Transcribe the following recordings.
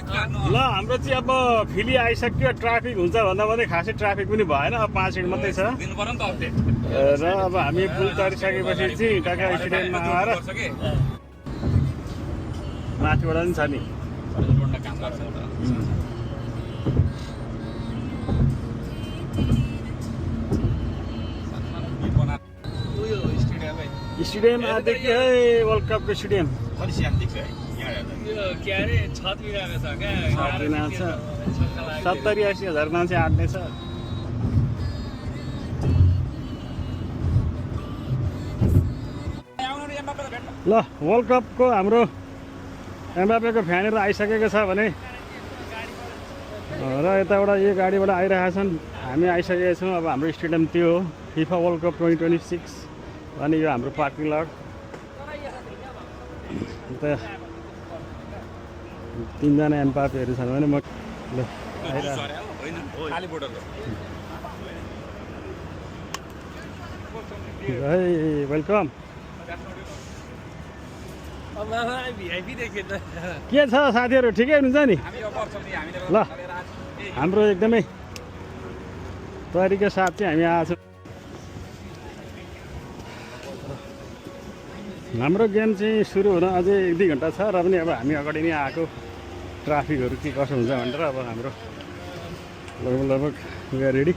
ल हाम्रो चाहिँ अब फेरि आइसक्यो ट्राफिक हुन्छ भन्दा भन्दै खासै ट्राफिक पनि भएन अब 5 मिनट मात्रै छ र अब हामी पुल तरिसकेपछि चाहिँ ढाका स्टेडियममा आएर माथिबाट पनि छ नि स्टेडियम आएदेखि है वर्ल्ड कपको स्टेडियम के अरे छत बिगाएको छ क्या 70-80 हजार मान्छे आँट्ने छ ल वर्ल्ड कपको हाम्रो एम्बापेको फ्यानहरू आइसकेको छ भने र यताबाट यो गाडीबाट आइरहेका छन् हामी आइसकेका छौँ अब हाम्रो स्टेडियम त्यो हो फिफा वर्ल्ड कप 2026 अनि यो हाम्रो पार्किङ लट अन्त 3 जना एम्बापेहरू छन् भने म ल वेलकम के छ साथीहरू ठिकै हुनुहुन्छ नि ल हाम्रो एकदमै तयारीको साथ चाहिँ हामी आएको छौँ हाम्रो गेम चाहिँ सुरु हुन अझै 1-2 घन्टा छ र पनि अब हामी अगाडि नै आएको ट्राफिकहरू के कसो हुन्छ भनेर अब हाम्रो लगभग वी आर रेडी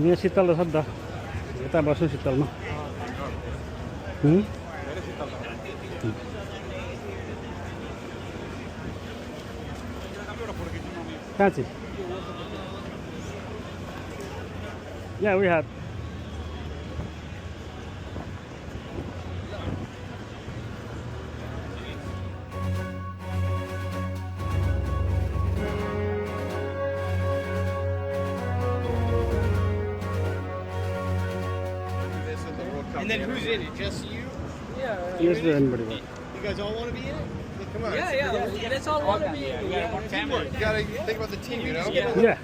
यहाँ शीतल रहेछ नि त यता बस्नु शीतलमा कहाँ चाहिँ यहाँ we have And then who's in it? Just you? Yeah. yes anybody You guys all want to be in it? Come on. Yeah. Let's all want to be. Teamwork. You gotta think about the team, you know? yeah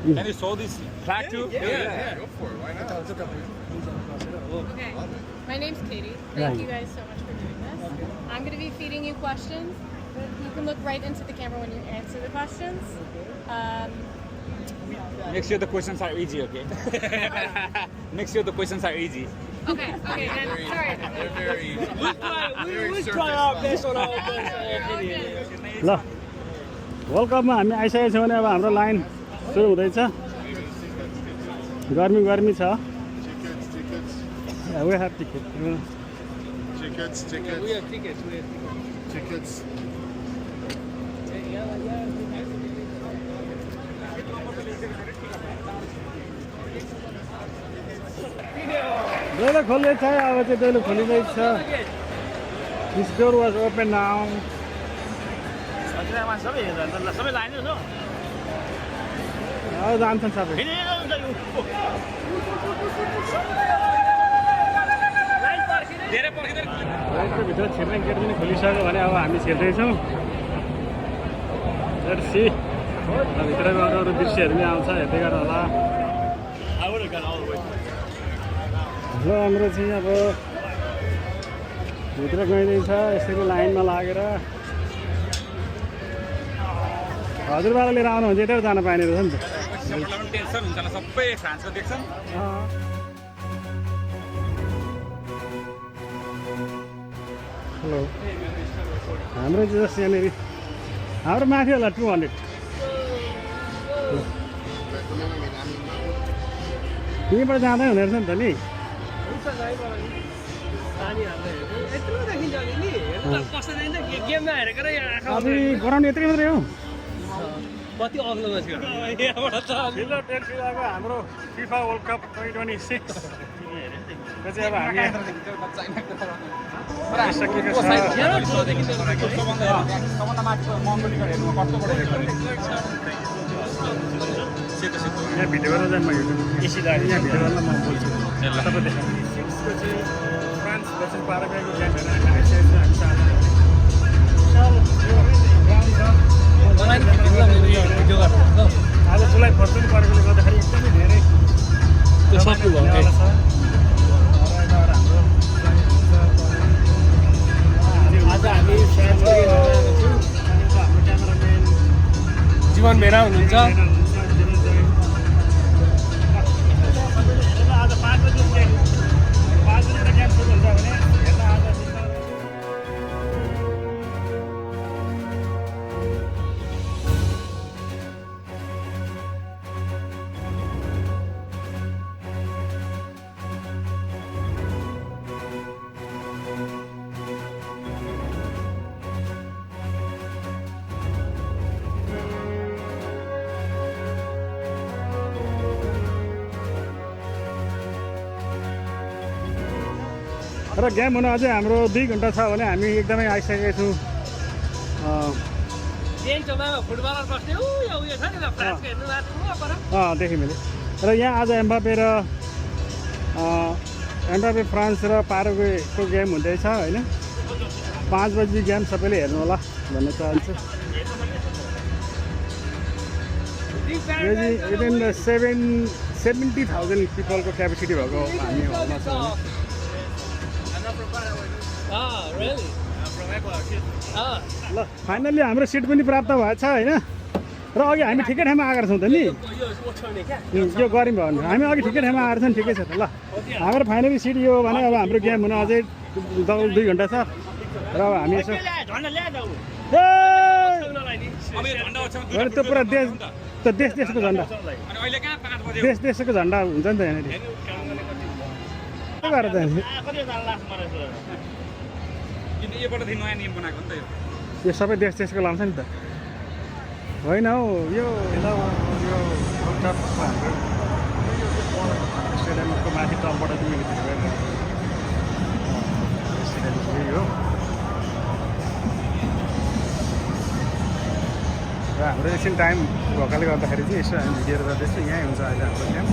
And you saw this flag too? Yeah. Go for it. Why not? Okay, my name's Katie. Thank you guys so much for doing this. I'm going to be feeding you questions. You can look right into the camera when you answer the questions. Make sure the questions are easy, okay? Make sure the questions are easy. Okay, then, sorry. They're very easy. We try our best on our best. ल world कपमा हामी आइसकेको छौँ भने अब हाम्रो line सुरु हुँदैछ गर्मी छ we have ticket Tickets. We have tickets. Tickets. दैलो खोल्दैछ अब चाहिँ दैलो खोलिँदैछ this door was open now सबै लाइन छ अब जान्छन् सबै लाइटको भित्र छिर्ने गेट पनि खोलिसक्यो भने अब हामी छिर्दैछौँ सी भित्रको अरू दृश्यहरू पनि आउँछ हेर्दै गर्नु होला ल हाम्रो चाहिँ अब भित्र गइँदैछ यसरी लाइनमा लागेर हजुरबाले लिएर आउनुहुन्छ यतै जान पाइने रहेछ नि त टेन्सन हुन्छ होला सबै फ्रान्सको देख्छन् हेलो हाम्रो चाहिँ जस्तो यहाँनिर हाम्रो माथि होला 200 त्यहीँबाट जाँदै हुने रहेछ नि त नि अझै गराउने यत्रै मात्रै हो कति अग्लोमा छ हाम्रो फिफा वर्ल्ड कप 2026 त्यो चाहिँ अब हामी आइसकेको छ यहाँ भिडियो गरेर जानु म एसी गाडी यहाँ भिडियो गरेर म बोल्छु तपाईँ फ्रान्स भर्सेस पाराग्वेको गेम हेर्न हामी आइसकेको छ हामी भिडियो गर्नु आज जुलाई 4 पनि परेकोले गर्दाखेरि एकदमै धेरै त्यो सक्नु भयो हुनेवाला छ। र हाम्रो आज हामी फ्रान्स पुगेर आएको छौँ हाम्रो क्यामेराम्यान जीवन भेना हुनुहुन्छ आज 5 बजी गेम सुरु हुन्छ भने हेर्न आज र गेम हुन अझै हाम्रो 2 घन्टा छ भने हामी एकदमै आइसकेका छौँ। ट्रेन चौडामा फुटबलर बस्ने उयो छ नि फ्रान्सको हेर्नु भएको पर देखेँ मैले। र यहाँ आज एम्बापे फ्रान्स र पाराग्वेको गेम हुँदैछ होइन। 5 बजी गेम सबैले हेर्नु होला भन्न चाहन्छु। यो चाहिँ विदिन 70,000 पिपलको क्यापेसिटी भएको हामी हलमा छौँ। really ल फाइनल्ली हाम्रो सिट पनि प्राप्त भएछ होइन। र अघि हामी ठिकै ठाउँमा आएका छौँ त नि। यो गऱ्यौँ भयो भने हामी अघि ठिकै ठाउँमा आएर छौँ। ठिकै छ त ल हाम्रो फाइनली सिट यो हो भने अब हाम्रो गेम हुन अझै 2 घन्टा छ। र अब हामी यसो त्यो पुरा देशको झन्डा देशको झन्डा हुन्छ नि त यहाँनिर के गरेर त यो सबै देशको लाउँछ नि त होइन हौ। यो वर्ल्ड कपमा हाम्रो स्टेडियमको माथि टपबाट चाहिँ स्टेडियम यही हो। र हाम्रो एकछिन टाइम भएकोले गर्दाखेरि चाहिँ यसो हामी भिडियोहरू गर्दैछु। यहीँ हुन्छ अहिले हाम्रो गेम।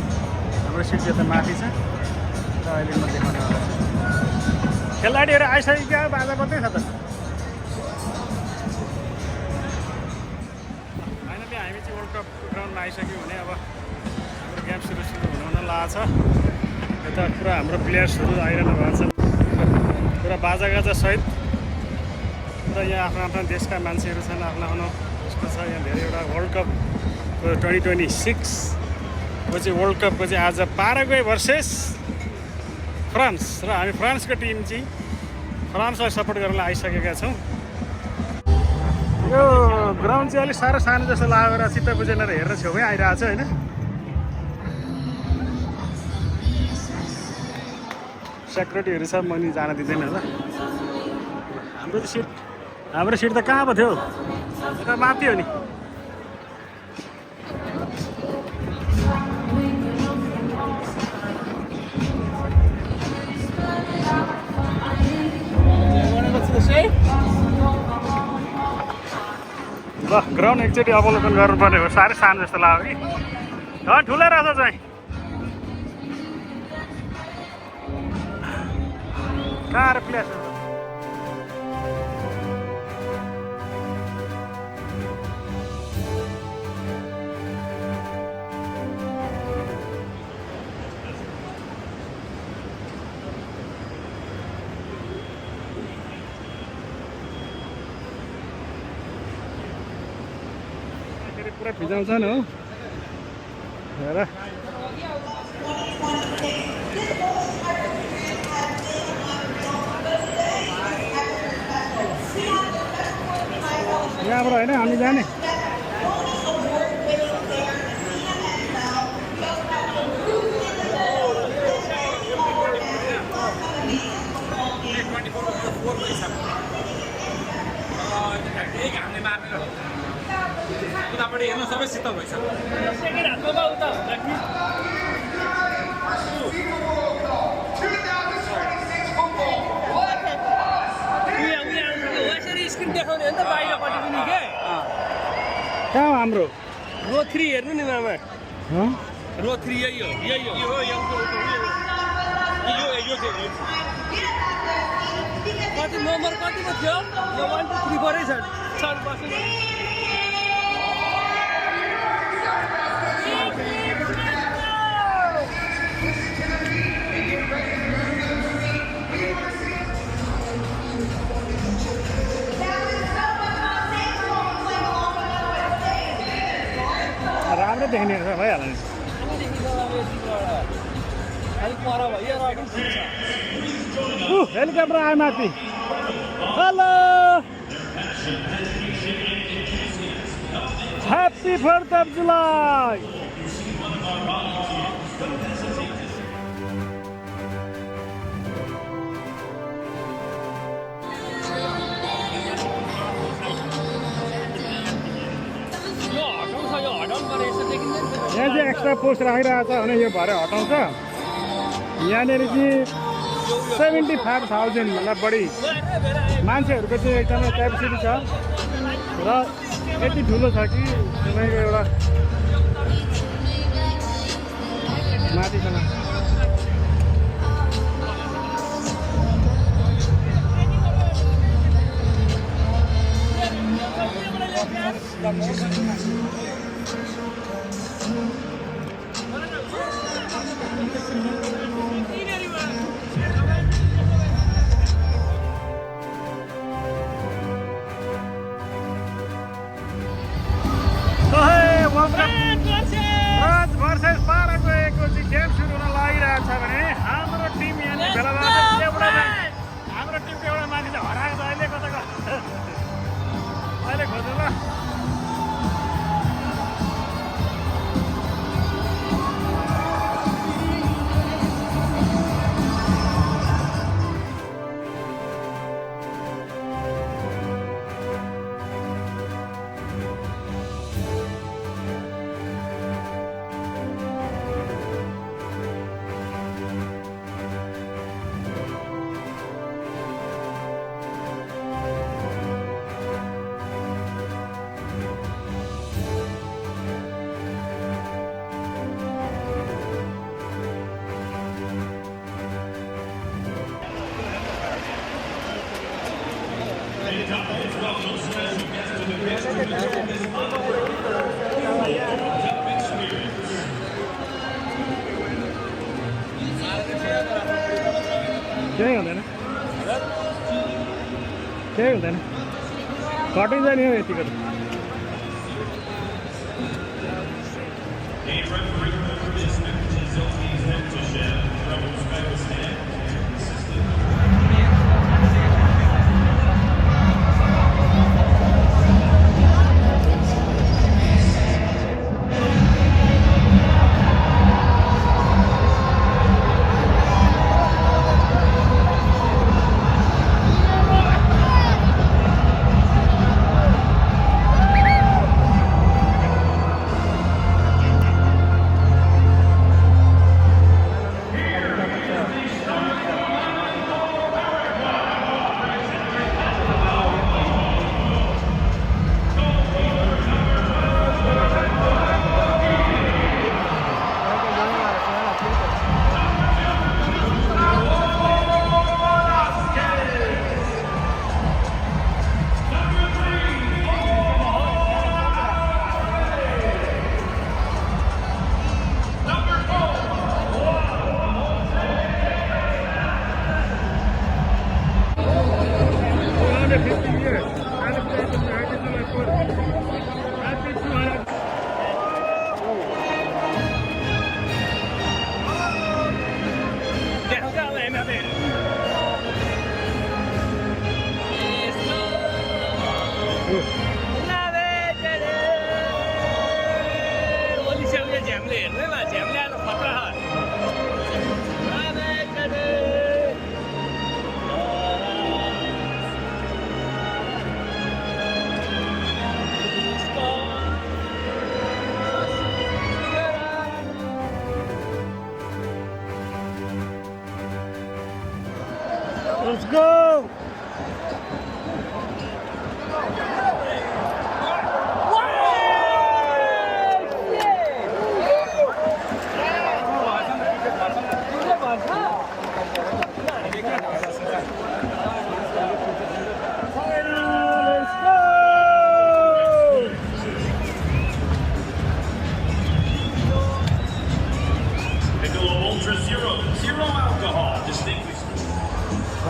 हाम्रो सिट चाहिँ त माथि छ र अहिले म देखाउने वाला छु। खेलाडीहरू आइसक्यो बाजा कतै छ त। फाइनली हामी चाहिँ वर्ल्ड कपको ग्राउन्डमा आइसक्यौँ भने अब हाम्रो गेम सुरु हुन लागेको छ। यता पुरा हाम्रो प्लेयर्सहरू आइरहनु भएको छ पुरा बाजागाजा सहित। र यहाँ आफ्नो आफ्नो देशका मान्छेहरू छन्। आफ्नो यसको छ यहाँ धेरैवटा वर्ल्ड कप 2026 को चाहिँ वर्ल्ड कपको चाहिँ आज पाराग्वे भर्सेस फ्रान्स। र हामी फ्रान्सको टिम चाहिँ फ्रान्सलाई सपोर्ट गर्न आइसकेका छौँ। यो ग्राउन्ड चाहिँ अलिक साह्रो सानो जस्तो लागेर चित्त बुझेर हेर्न छेउमै आइरहेको छ होइन। सेक्युरिटीहरू छ म नि जान दिँदैन होला। हाम्रो सिट त कहाँ पो थियो यता माथि हो नि। ल ग्राउन्ड एकचोटि अवलोकन गर्नुपर्ने हो। साह्रै सानो जस्तो लाग्यो कि ठुलै रहेछ चाहिँ। कहाँ र प्लेस पुरा भिजाउँछ नि हो हेर। यहाँबाट होइन हामी जाने। उतापट्टि हेर्नु सबै शीतल भइसक्यो। स्क्रिन देखाउने हो नि त बाहिरपट्टि पनि के कहाँ हाम्रो रो 3 हेर्नु नि मामा। रो 3 यही हो कति नम्बर कतिको थियो? यो 1 2 3 4 छ। चल बस्नु देख्ने रहेछ भइहाल्यो नि हेलिकप्टर आयो माथि hello happy 4th of July यहाँ चाहिँ एक्स्ट्रा पोस्ट राखिरहेको छ भने यो भरे हटाउँछ यहाँनिर चाहिँ 75,000 भन्दा बढी मान्छेहरूको चाहिँ एकदमै क्यापेसिटी छ र यति ठुलो छ कि तपाईँको एउटा माथिसम्म पाराग्वेको चाहिँ गेम सुरु हुन लागिरहेको छ भने हाम्रो टिम यहाँनिर भेला भएको हाम्रो टिमको एउटा मान्छे चाहिँ हराएको छ अहिले कता अहिले खोज्नु ल केही हुँदैन घटिन्छ नि हौ यतिको त Let's go!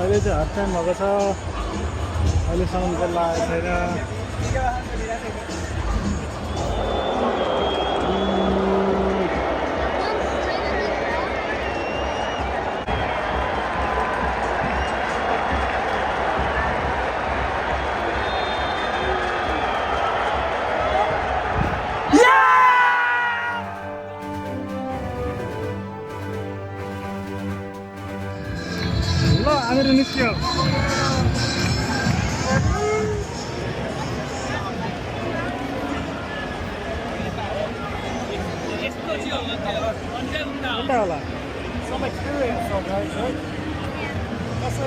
अहिले चाहिँ हाफ टाइम भएको छ अहिलेसम्म गोल लागेको छैन That's